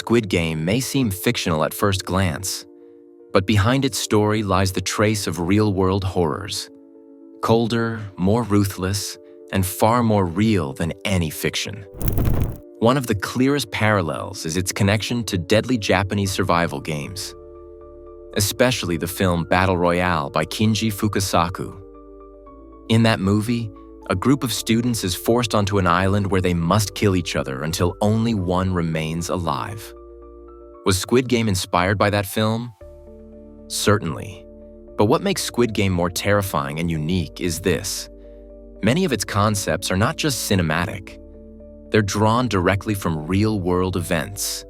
Squid Game may seem fictional at first glance, but behind its story lies the trace of real-world horrors. Colder, more ruthless, and far more real than any fiction. One of the clearest parallels is its connection to deadly Japanese survival games, especially the film Battle Royale by Kinji Fukasaku. In that movie, a group of students is forced onto an island where they must kill each other until only one remains alive. Was Squid Game inspired by that film? Certainly. But what makes Squid Game more terrifying and unique is this. Many of its concepts are not just cinematic. They're drawn directly from real-world events.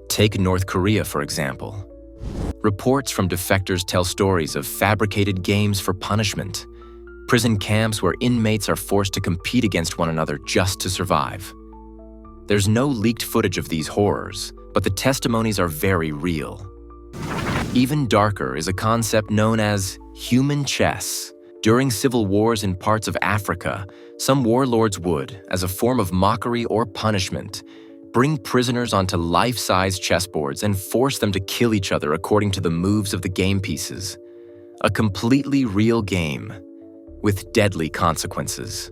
Take North Korea, for example. Reports from defectors tell stories of fabricated games for punishment, prison camps where inmates are forced to compete against one another just to survive. There's no leaked footage of these horrors, but the testimonies are very real. Even darker is a concept known as human chess. During civil wars in parts of Africa, some warlords would, as a form of mockery or punishment, bring prisoners onto life-size chessboards and force them to kill each other according to the moves of the game pieces. A completely real game, with deadly consequences.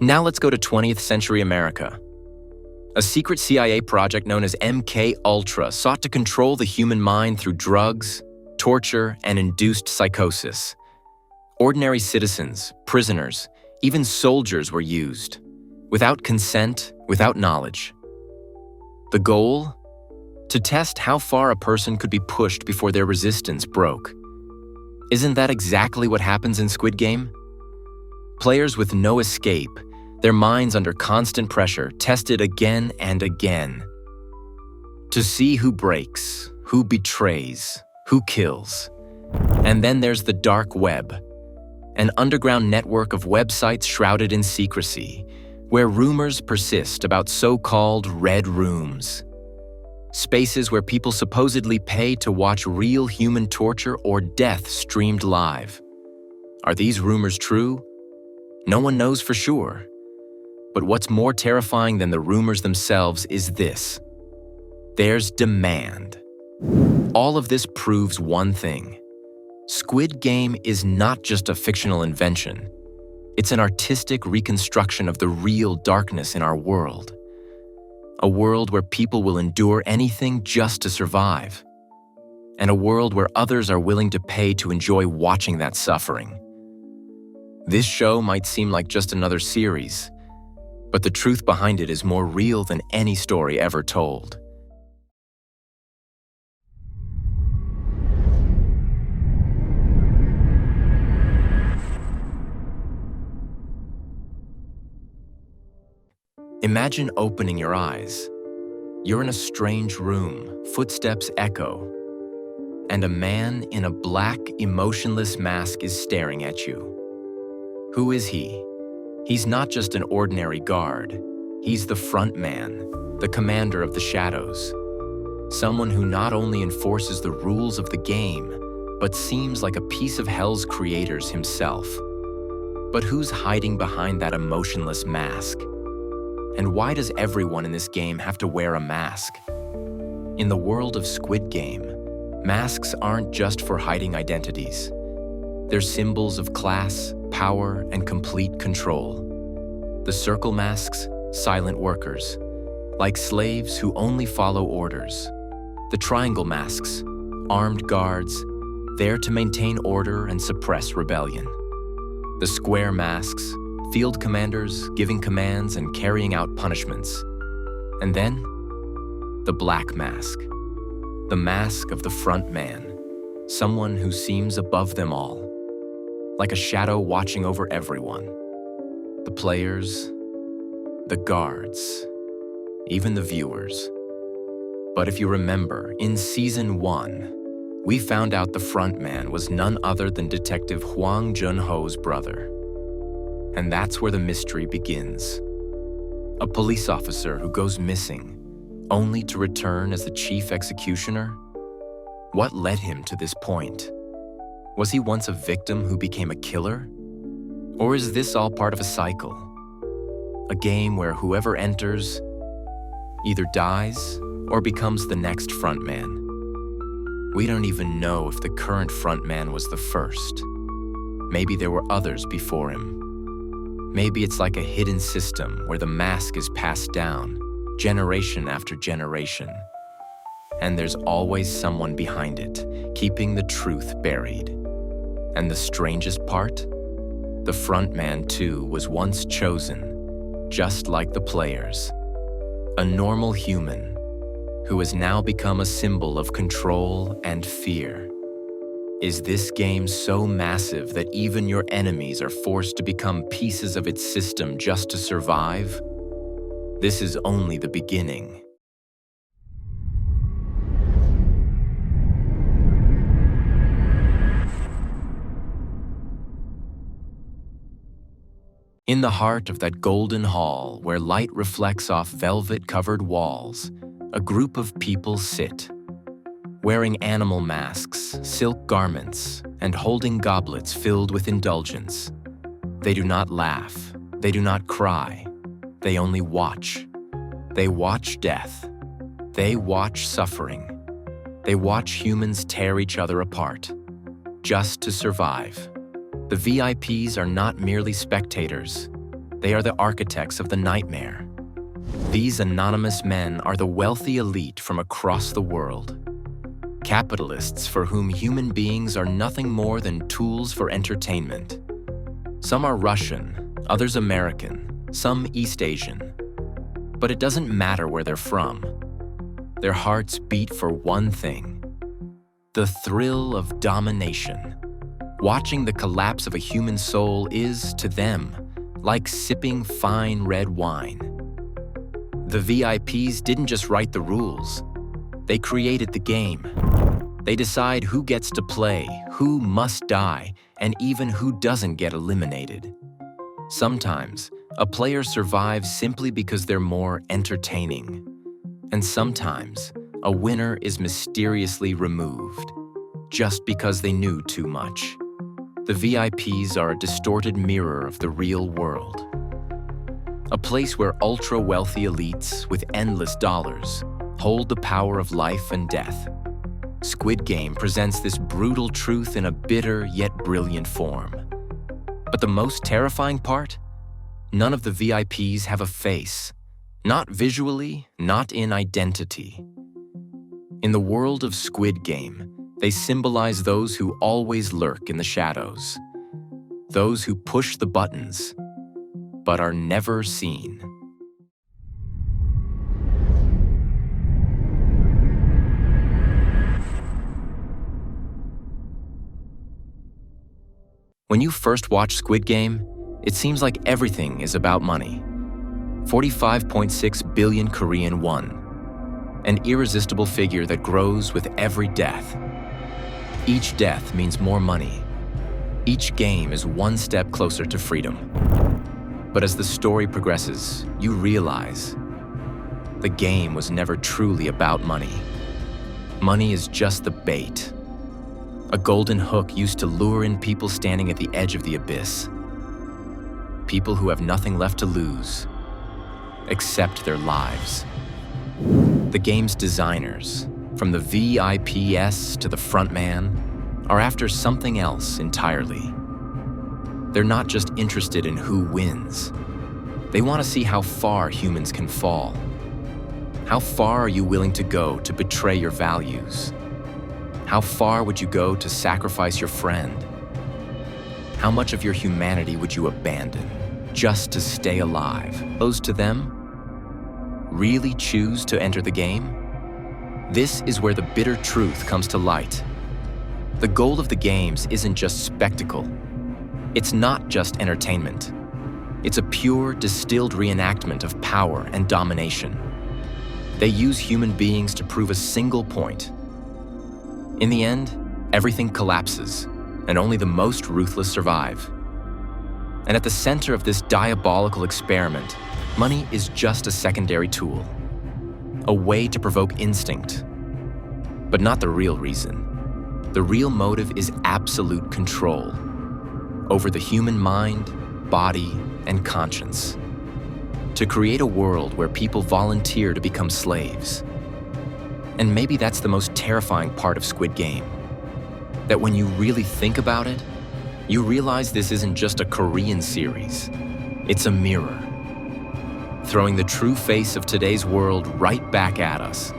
Now let's go to 20th century America. A secret CIA project known as MK Ultra sought to control the human mind through drugs, torture, and induced psychosis. Ordinary citizens, prisoners, even soldiers were used, without consent, without knowledge. The goal? To test how far a person could be pushed before their resistance broke. Isn't that exactly what happens in Squid Game? Players with no escape, their minds under constant pressure, tested again and again. To see who breaks, who betrays, who kills. And then there's the dark web, an underground network of websites shrouded in secrecy, where rumors persist about so-called red rooms. Spaces where people supposedly pay to watch real human torture or death streamed live. Are these rumors true? No one knows for sure. But what's more terrifying than the rumors themselves is this. There's demand. All of this proves one thing. Squid Game is not just a fictional invention. It's an artistic reconstruction of the real darkness in our world. A world where people will endure anything just to survive. And a world where others are willing to pay to enjoy watching that suffering. This show might seem like just another series, but the truth behind it is more real than any story ever told. Imagine opening your eyes. You're in a strange room, footsteps echo, and a man in a black, emotionless mask is staring at you. Who is he? He's not just an ordinary guard. He's the front man, the commander of the shadows. Someone who not only enforces the rules of the game, but seems like a piece of hell's creators himself. But who's hiding behind that emotionless mask? And why does everyone in this game have to wear a mask? In the world of Squid Game, masks aren't just for hiding identities. They're symbols of class, power, and complete control. The circle masks, silent workers, like slaves who only follow orders. The triangle masks, armed guards, there to maintain order and suppress rebellion. The square masks, field commanders giving commands and carrying out punishments. And then, the black mask, the mask of the front man, someone who seems above them all, like a shadow watching over everyone. The players, the guards, even the viewers. But if you remember, in Season 1, we found out the front man was none other than Detective Hwang Jun-ho's brother. And that's where the mystery begins. A police officer who goes missing, only to return as the chief executioner? What led him to this point? Was he once a victim who became a killer? Or is this all part of a cycle? A game where whoever enters either dies or becomes the next frontman. We don't even know if the current frontman was the first. Maybe there were others before him. Maybe it's like a hidden system where the mask is passed down, generation after generation. And there's always someone behind it, keeping the truth buried. And the strangest part? The frontman, too, was once chosen, just like the players. A normal human who has now become a symbol of control and fear. Is this game so massive that even your enemies are forced to become pieces of its system just to survive? This is only the beginning. In the heart of that golden hall where light reflects off velvet-covered walls, a group of people sit, wearing animal masks, silk garments, and holding goblets filled with indulgence. They do not laugh, they do not cry, they only watch. They watch death, they watch suffering, they watch humans tear each other apart, just to survive. The VIPs are not merely spectators, they are the architects of the nightmare. These anonymous men are the wealthy elite from across the world. Capitalists for whom human beings are nothing more than tools for entertainment. Some are Russian, others American, some East Asian. But it doesn't matter where they're from. Their hearts beat for one thing: the thrill of domination. Watching the collapse of a human soul is, to them, like sipping fine red wine. The VIPs didn't just write the rules. They created the game. They decide who gets to play, who must die, and even who doesn't get eliminated. Sometimes, a player survives simply because they're more entertaining. And sometimes, a winner is mysteriously removed, just because they knew too much. The VIPs are a distorted mirror of the real world. A place where ultra-wealthy elites with endless dollars hold the power of life and death. Squid Game presents this brutal truth in a bitter yet brilliant form. But the most terrifying part? None of the VIPs have a face. Not visually, not in identity. In the world of Squid Game, they symbolize those who always lurk in the shadows. Those who push the buttons, but are never seen. When you first watch Squid Game, it seems like everything is about money. 45.6 billion Korean won, an irresistible figure that grows with every death. Each death means more money. Each game is one step closer to freedom. But as the story progresses, you realize the game was never truly about money. Money is just the bait. A golden hook used to lure in people standing at the edge of the abyss. People who have nothing left to lose, except their lives. The game's designers, from the VIPs to the frontman, are after something else entirely. They're not just interested in who wins. They want to see how far humans can fall. How far are you willing to go to betray your values? How far would you go to sacrifice your friend? How much of your humanity would you abandon just to stay alive? Those to them really choose to enter the game? This is where the bitter truth comes to light. The goal of the games isn't just spectacle. It's not just entertainment. It's a pure, distilled reenactment of power and domination. They use human beings to prove a single point. In the end, everything collapses, and only the most ruthless survive. And at the center of this diabolical experiment, money is just a secondary tool. A way to provoke instinct, but not the real reason. The real motive is absolute control over the human mind, body, and conscience. To create a world where people volunteer to become slaves, And maybe that's the most terrifying part of Squid Game. That when you really think about it, you realize this isn't just a Korean series. It's a mirror, throwing the true face of today's world right back at us.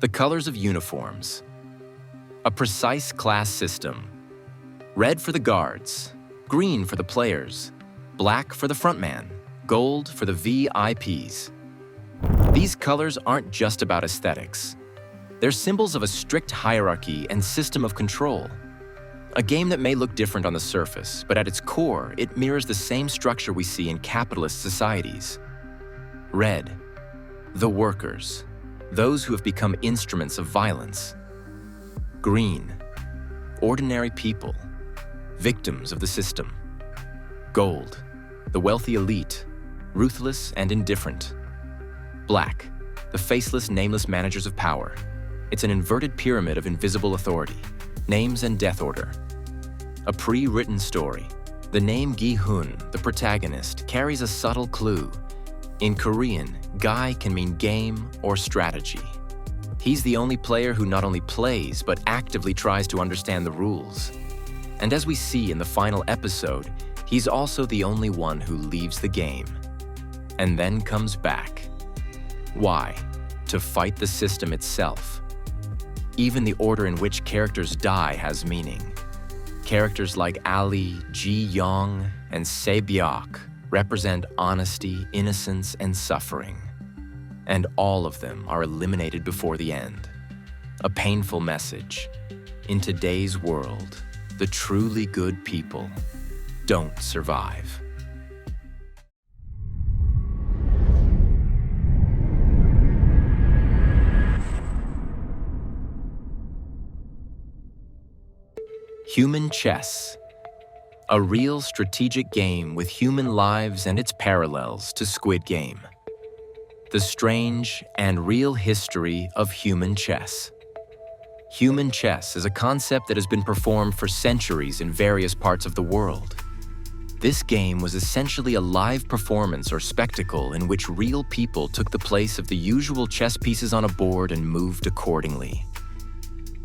The colors of uniforms. A precise class system. Red for the guards, green for the players, black for the frontman, gold for the VIPs. These colors aren't just about aesthetics. They're symbols of a strict hierarchy and system of control. A game that may look different on the surface, but at its core, it mirrors the same structure we see in capitalist societies. Red, the workers, those who have become instruments of violence. Green, ordinary people, victims of the system. Gold, the wealthy elite, ruthless and indifferent. Black, the faceless, nameless managers of power. It's an inverted pyramid of invisible authority, names and death order. A pre-written story. The name Gi-hun, the protagonist, carries a subtle clue. In Korean, Gai can mean game or strategy. He's the only player who not only plays, but actively tries to understand the rules. And as we see in the final episode, he's also the only one who leaves the game, and then comes back. Why? To fight the system itself. Even the order in which characters die has meaning. Characters like Ali, Ji Yong, and Se Byok represent honesty, innocence, and suffering. And all of them are eliminated before the end. A painful message. In today's world, the truly good people don't survive. Human chess. A real strategic game with human lives and its parallels to Squid Game. The strange and real history of human chess. Human chess is a concept that has been performed for centuries in various parts of the world. This game was essentially a live performance or spectacle in which real people took the place of the usual chess pieces on a board and moved accordingly.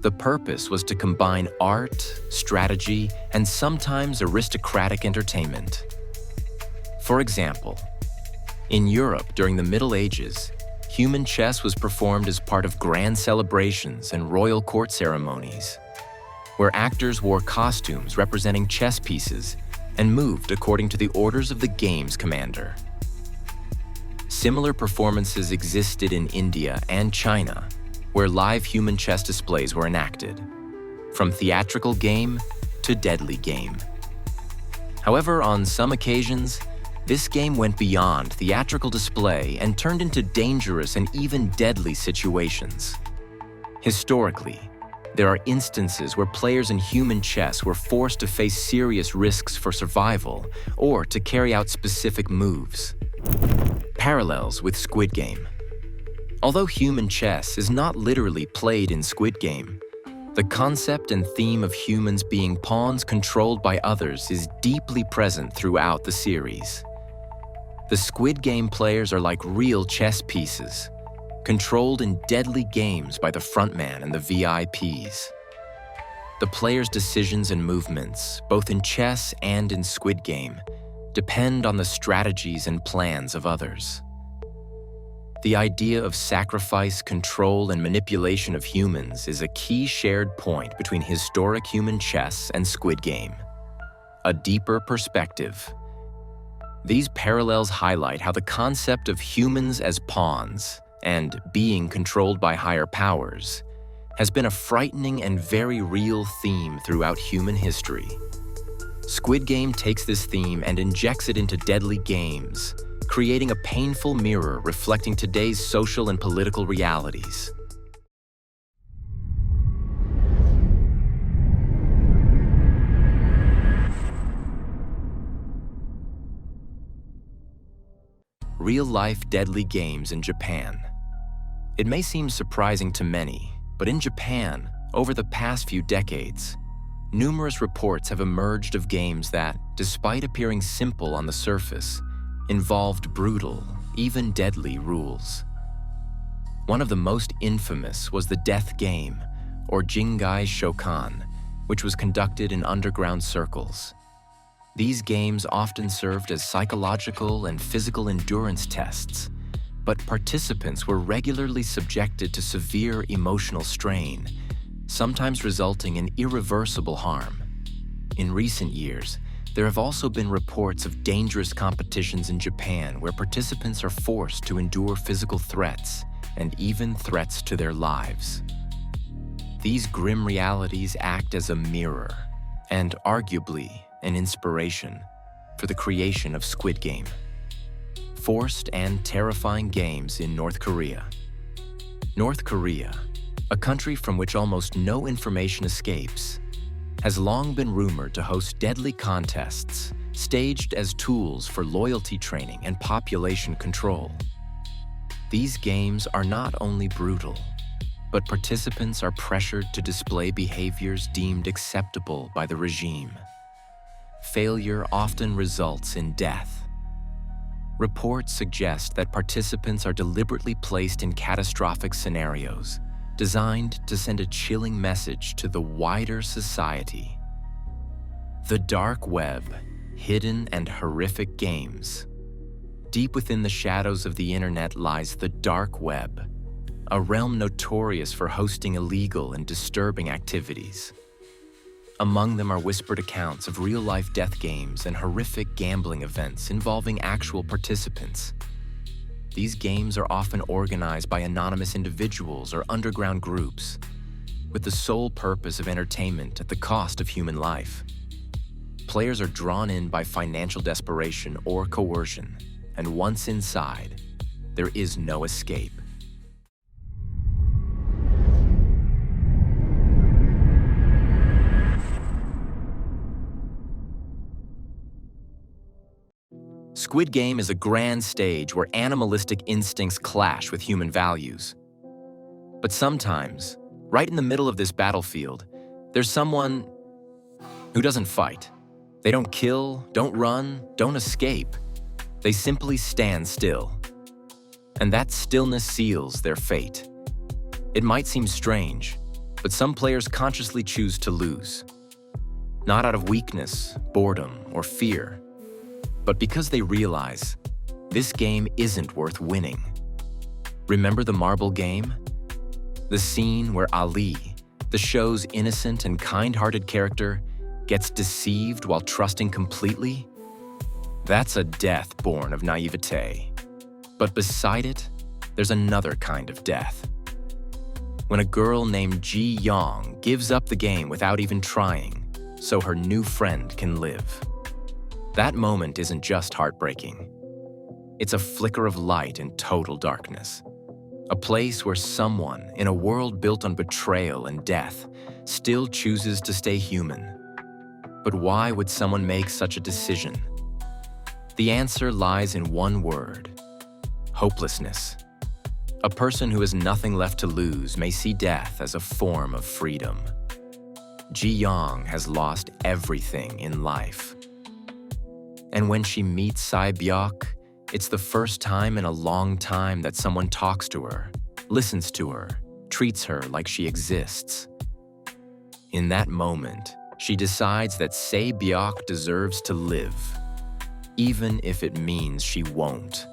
The purpose was to combine art, strategy, and sometimes aristocratic entertainment. For example, in Europe during the Middle Ages, human chess was performed as part of grand celebrations and royal court ceremonies, where actors wore costumes representing chess pieces and moved according to the orders of the game's commander. Similar performances existed in India and China, where live human chess displays were enacted, from theatrical game to deadly game. However, on some occasions, this game went beyond theatrical display and turned into dangerous and even deadly situations. Historically, there are instances where players in human chess were forced to face serious risks for survival or to carry out specific moves. Parallels with Squid Game. Although human chess is not literally played in Squid Game, the concept and theme of humans being pawns controlled by others is deeply present throughout the series. The Squid Game players are like real chess pieces, controlled in deadly games by the frontman and the VIPs. The players' decisions and movements, both in chess and in Squid Game, depend on the strategies and plans of others. The idea of sacrifice, control, and manipulation of humans is a key shared point between historic human chess and Squid Game. A deeper perspective. These parallels highlight how the concept of humans as pawns and being controlled by higher powers has been a frightening and very real theme throughout human history. Squid Game takes this theme and injects it into deadly games, creating a painful mirror reflecting today's social and political realities. Real-life deadly games in Japan. It may seem surprising to many, but in Japan, Over the past few decades, numerous reports have emerged of games that, despite appearing simple on the surface, involved brutal, even deadly rules. One of the most infamous was the death game, or Jingai Shokan, which was conducted in underground circles. These games often served as psychological and physical endurance tests, but participants were regularly subjected to severe emotional strain, sometimes resulting in irreversible harm. In recent years, there have also been reports of dangerous competitions in Japan where participants are forced to endure physical threats and even threats to their lives. These grim realities act as a mirror and, arguably, an inspiration for the creation of Squid Game. Forced and terrifying games in North Korea. North Korea, a country from which almost no information escapes, has long been rumored to host deadly contests staged as tools for loyalty training and population control. These games are not only brutal, but participants are pressured to display behaviors deemed acceptable by the regime. Failure often results in death. Reports suggest that participants are deliberately placed in catastrophic scenarios designed to send a chilling message to the wider society. The dark web, hidden and horrific games. Deep within the shadows of the internet lies the dark web, a realm notorious for hosting illegal and disturbing activities. Among them are whispered accounts of real-life death games and horrific gambling events involving actual participants. These games are often organized by anonymous individuals or underground groups, with the sole purpose of entertainment at the cost of human life. Players are drawn in by financial desperation or coercion, and once inside, there is no escape. Squid Game is a grand stage where animalistic instincts clash with human values. But sometimes, right in the middle of this battlefield, there's someone who doesn't fight. They don't kill, don't run, don't escape. They simply stand still. And that stillness seals their fate. It might seem strange, but some players consciously choose to lose. Not out of weakness, boredom, or fear, but because they realize this game isn't worth winning. Remember the marble game? The scene where Ali, the show's innocent and kind-hearted character, gets deceived while trusting completely? That's a death born of naivete. But beside it, there's another kind of death. When a girl named Ji Yong gives up the game without even trying, so her new friend can live. That moment isn't just heartbreaking. It's a flicker of light in total darkness. A place where someone, in a world built on betrayal and death, still chooses to stay human. But why would someone make such a decision? The answer lies in one word: hopelessness. A person who has nothing left to lose may see death as a form of freedom. Ji Yong has lost everything in life. And when she meets Sai Byok, it's the first time in a long time that someone talks to her, listens to her, treats her like she exists. In that moment, she decides that Sai Byok deserves to live, even if it means she won't.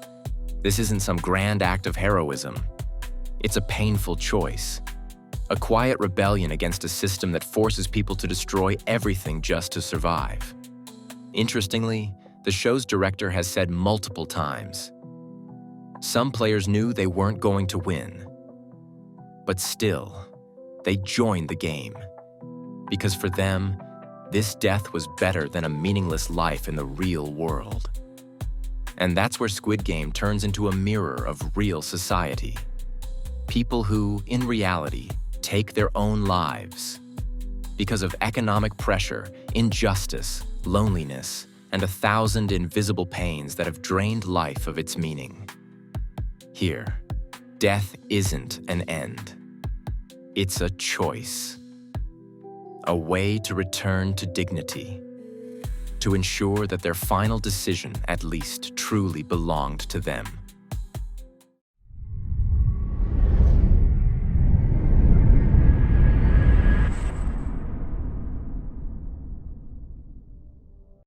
This isn't some grand act of heroism. It's a painful choice, a quiet rebellion against a system that forces people to destroy everything just to survive. Interestingly, the show's director has said multiple times, some players knew they weren't going to win, but still, they joined the game, because for them, this death was better than a meaningless life in the real world. And that's where Squid Game turns into a mirror of real society. People who, in reality, take their own lives because of economic pressure, injustice, loneliness, and 1,000 invisible pains that have drained life of its meaning. Here, death isn't an end. It's a choice. a way to return to dignity, to ensure that their final decision at least truly belonged to them.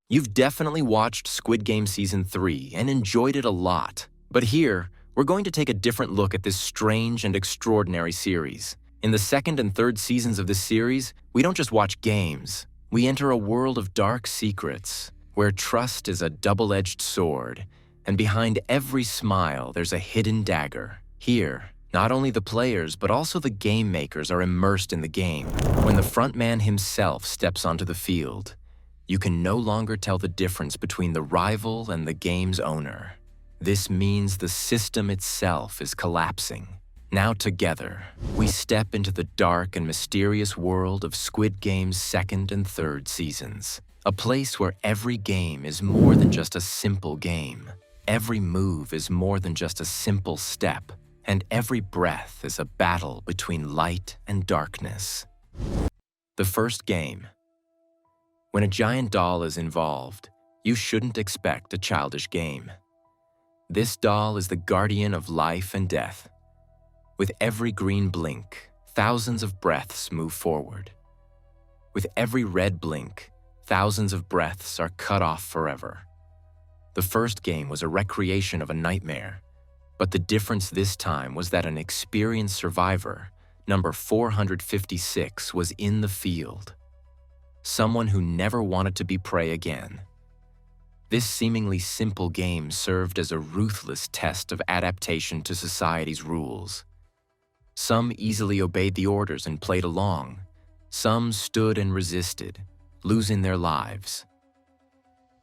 You've definitely watched Squid Game Season 3 and enjoyed it a lot. But here, we're going to take a different look at this strange and extraordinary series. In the second and third seasons of this series, we don't just watch games. We enter a world of dark secrets, where trust is a double-edged sword, and behind every smile there's a hidden dagger. Here, not only the players but also the game makers are immersed in the game. When the frontman himself steps onto the field, you can no longer tell the difference between the rival and the game's owner. This means the system itself is collapsing. Now together, we step into the dark and mysterious world of Squid Game's second and third seasons. A place where every game is more than just a simple game. Every move is more than just a simple step. And every breath is a battle between light and darkness. The first game. When a giant doll is involved, you shouldn't expect a childish game. This doll is the guardian of life and death. With every green blink, thousands of breaths move forward. With every red blink, thousands of breaths are cut off forever. The first game was a recreation of a nightmare, but the difference this time was that an experienced survivor, number 456, was in the field. Someone who never wanted to be prey again. This seemingly simple game served as a ruthless test of adaptation to society's rules. Some easily obeyed the orders and played along. Some stood and resisted, losing their lives.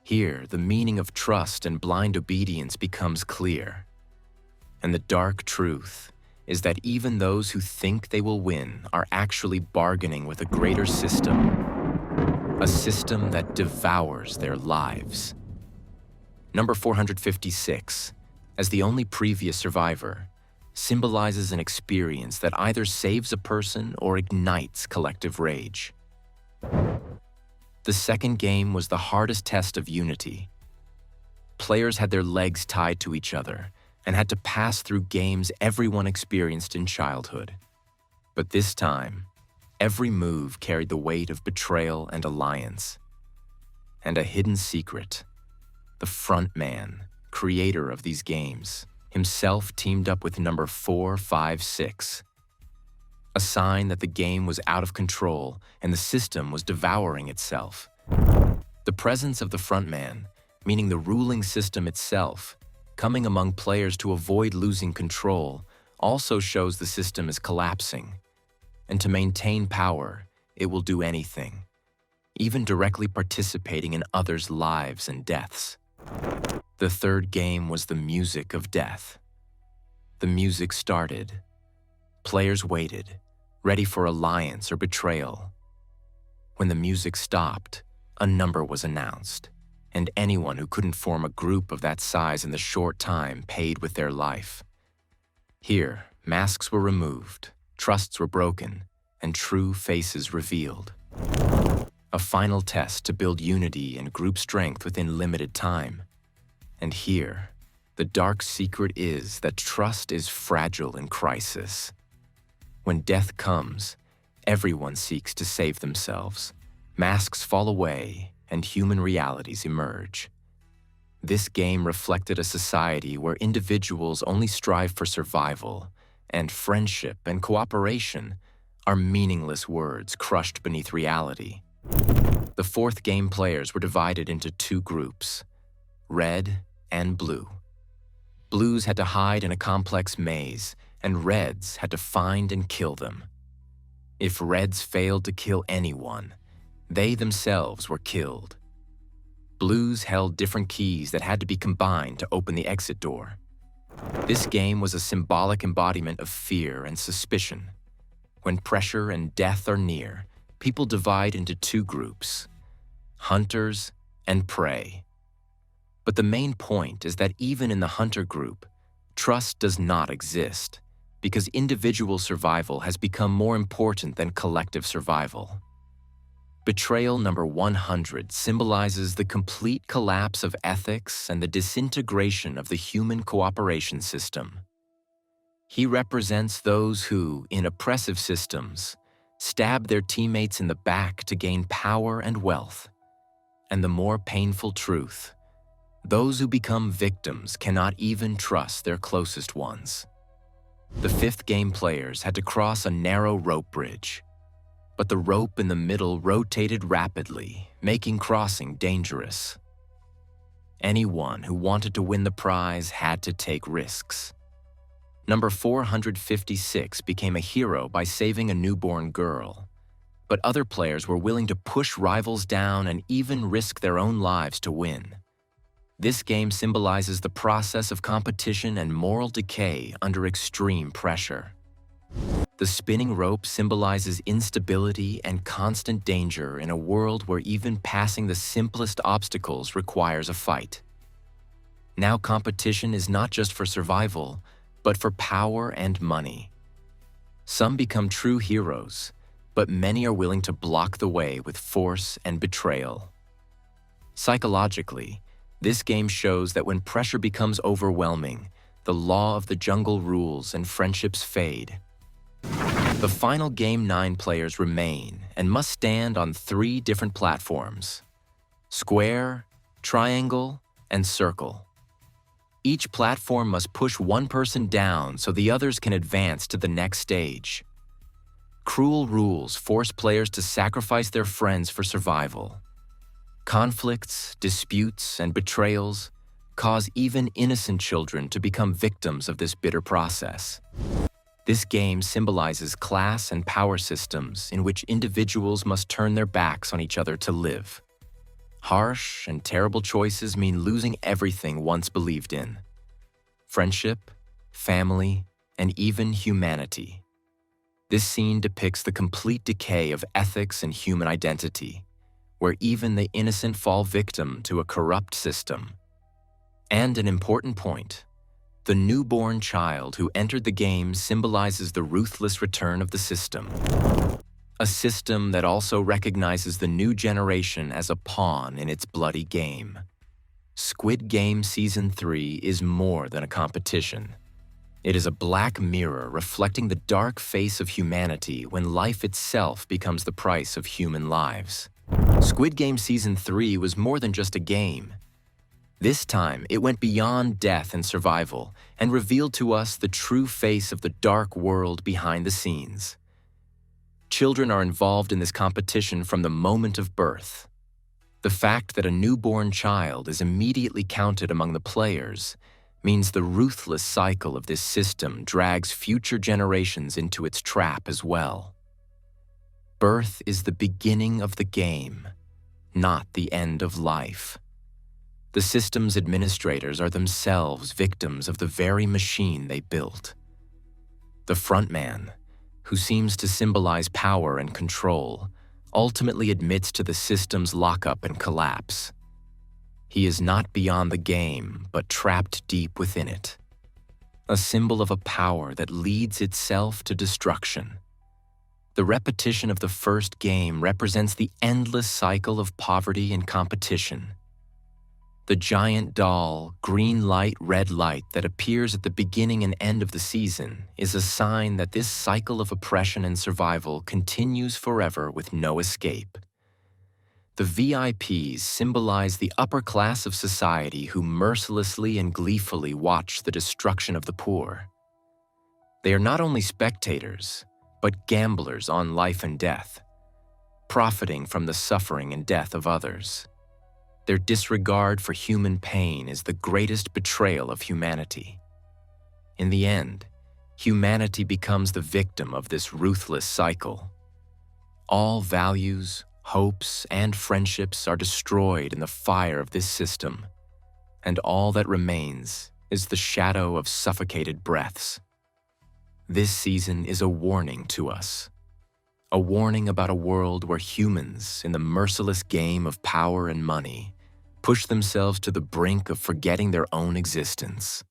Here, the meaning of trust and blind obedience becomes clear. And the dark truth is that even those who think they will win are actually bargaining with a greater system. A system that devours their lives. Number 456, as the only previous survivor, symbolizes an experience that either saves a person or ignites collective rage. The second game was the hardest test of unity. Players had their legs tied to each other and had to pass through games everyone experienced in childhood. But this time, every move carried the weight of betrayal and alliance. And a hidden secret. The front man, creator of these games, himself teamed up with number 456. A sign that the game was out of control and the system was devouring itself. The presence of the front man, meaning the ruling system itself, coming among players to avoid losing control, also shows the system is collapsing. And to maintain power, it will do anything, even directly participating in others' lives and deaths. The third game was the music of death. The music started. Players waited, ready for alliance or betrayal. When the music stopped, a number was announced, and anyone who couldn't form a group of that size in the short time paid with their life. Here, masks were removed. Trusts were broken, and true faces revealed. A final test to build unity and group strength within limited time. And here, the dark secret is that trust is fragile in crisis. When death comes, everyone seeks to save themselves. Masks fall away, and human realities emerge. This game reflected a society where individuals only strive for survival, and friendship and cooperation are meaningless words crushed beneath reality. The fourth game players were divided into two groups, red and blue. Blues had to hide in a complex maze, and reds had to find and kill them. If reds failed to kill anyone, they themselves were killed. Blues held different keys that had to be combined to open the exit door. This game was a symbolic embodiment of fear and suspicion. When pressure and death are near, people divide into two groups, hunters and prey. But the main point is that even in the hunter group, trust does not exist because individual survival has become more important than collective survival. Betrayal number 100 symbolizes the complete collapse of ethics and the disintegration of the human cooperation system. He represents those who, in oppressive systems, stab their teammates in the back to gain power and wealth. And the more painful truth, those who become victims cannot even trust their closest ones. The fifth game players had to cross a narrow rope bridge, but the rope in the middle rotated rapidly, making crossing dangerous. Anyone who wanted to win the prize had to take risks. Number 456 became a hero by saving a newborn girl, but other players were willing to push rivals down and even risk their own lives to win. This game symbolizes the process of competition and moral decay under extreme pressure. The spinning rope symbolizes instability and constant danger in a world where even passing the simplest obstacles requires a fight. Now competition is not just for survival, but for power and money. Some become true heroes, but many are willing to block the way with force and betrayal. Psychologically, this game shows that when pressure becomes overwhelming, the law of the jungle rules and friendships fade. The final game 9 players remain and must stand on 3 different platforms: square, triangle, and circle. Each platform must push one person down so the others can advance to the next stage. Cruel rules force players to sacrifice their friends for survival. Conflicts, disputes, and betrayals cause even innocent children to become victims of this bitter process. This game symbolizes class and power systems in which individuals must turn their backs on each other to live. Harsh and terrible choices mean losing everything once believed in: friendship, family, and even humanity. This scene depicts the complete decay of ethics and human identity, where even the innocent fall victim to a corrupt system. And an important point: the newborn child who entered the game symbolizes the ruthless return of the system. A system that also recognizes the new generation as a pawn in its bloody game. Squid Game Season 3 is more than a competition. It is a black mirror reflecting the dark face of humanity when life itself becomes the price of human lives. Squid Game Season 3 was more than just a game. This time, it went beyond death and survival and revealed to us the true face of the dark world behind the scenes. Children are involved in this competition from the moment of birth. The fact that a newborn child is immediately counted among the players means the ruthless cycle of this system drags future generations into its trap as well. Birth is the beginning of the game, not the end of life. The system's administrators are themselves victims of the very machine they built. The frontman, who seems to symbolize power and control, ultimately admits to the system's lockup and collapse. He is not beyond the game, but trapped deep within it. A symbol of a power that leads itself to destruction. The repetition of the first game represents the endless cycle of poverty and competition. The giant doll, green light, red light that appears at the beginning and end of the season is a sign that this cycle of oppression and survival continues forever with no escape. The VIPs symbolize the upper class of society who mercilessly and gleefully watch the destruction of the poor. They are not only spectators, but gamblers on life and death, profiting from the suffering and death of others. Their disregard for human pain is the greatest betrayal of humanity. In the end, humanity becomes the victim of this ruthless cycle. All values, hopes, and friendships are destroyed in the fire of this system, and all that remains is the shadow of suffocated breaths. This season is a warning to us. A warning about a world where humans, in the merciless game of power and money, push themselves to the brink of forgetting their own existence.